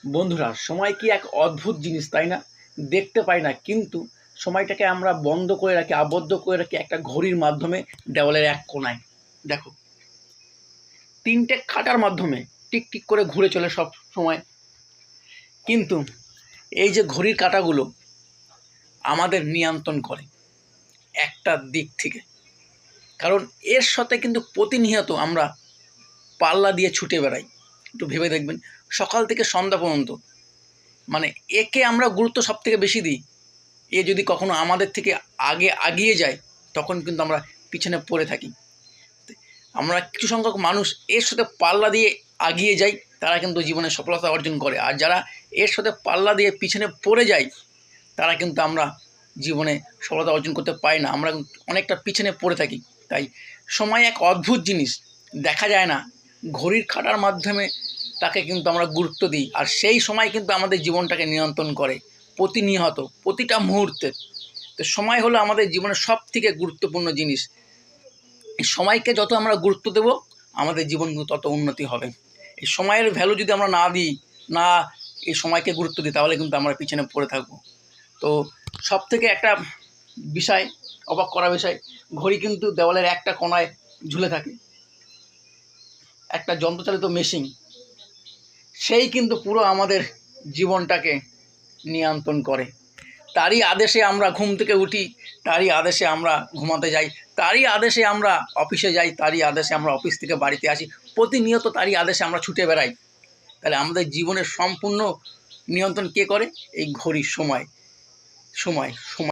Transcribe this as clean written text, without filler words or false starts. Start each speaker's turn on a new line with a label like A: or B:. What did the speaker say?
A: বন্ধুরা, সময় কি এক অদ্ভুত জিনিস, তাই না? দেখতে পাই না, কিন্তু সময়টাকে আমরা বন্ধ করে রাখি, আবদ্ধ করে রাখি একটা ঘড়ির মাধ্যমে দেওয়ালের এক কোণায়। দেখো, ৩টে কাঁটার মাধ্যমে টিক টিক করে ঘুরে চলে সব সময়। কিন্তু এই যে ঘড়ির কাঁটাগুলো আমাদের নিয়ন্ত্রণ করে একটা দিক থেকে, কারণ এর সাথে কিন্তু প্রতিনিয়ত আমরা পাল্লা দিয়ে ছুটে বেড়াই। একটু ভেবে দেখবেন, সকাল থেকে সন্ধ্যা পর্যন্ত, মানে একে আমরা গুরুত্ব সব থেকে বেশি দিই। এ যদি কখনো আমাদের থেকে আগে এগিয়ে যায়, তখন কিন্তু আমরা পিছনে পড়ে থাকি। আমরা কিছু সংখ্যক মানুষ এর সাথে পাল্লা দিয়ে এগিয়ে যাই, তারা কিন্তু জীবনে সফলতা অর্জন করে। আর যারা এর সাথে পাল্লা দিয়ে পিছনে পড়ে যায়, তারা কিন্তু আমরা জীবনে সফলতা অর্জন করতে পারি না, আমরা অনেকটা পিছনে পড়ে থাকি। তাই সময় এক অদ্ভুত জিনিস, দেখা যায় না, ঘড়ির কাঁটার মাধ্যমে তাকে কিন্তু আমরা গুরুত্ব দিই। আর সেই সময় কিন্তু আমাদের জীবনটাকে নিয়ন্ত্রণ করে প্রতিনিয়ত, প্রতিটা মুহূর্তে। তো সময় হলো আমাদের জীবনের সব থেকে গুরুত্বপূর্ণ জিনিস। এই সময়কে যত আমরা গুরুত্ব দেব, আমাদের জীবন কিন্তু তত উন্নতি হবে। এই সময়ের ভ্যালু যদি আমরা না দিই, না এই সময়কে গুরুত্ব দিই, তাহলে কিন্তু আমরা পিছনে পড়ে থাকবো। তো সব থেকে একটা বিষয়, অবাক করা বিষয়, ঘড়ি কিন্তু দেওয়ালের একটা কোণায় ঝুলে থাকে, একটা যন্ত্রচালিত মেশিন। সেই কিন্তু পুরো আমাদের জীবনটাকে নিয়ন্ত্রণ করে। তারই আদেশে আমরা ঘুম থেকে উঠি, তারই আদেশে আমরা ঘুমাতে যাই, তারই আদেশে আমরা অফিসে যাই, তারই আদেশে আমরা অফিস থেকে বাড়িতে আসি। প্রতিনিয়ত তারই আদেশে আমরা ছুটে বেড়াই। তাহলে আমাদের জীবনের সম্পূর্ণ নিয়ন্ত্রণ কে করে? এই ঘড়ির সময়। সময় সময়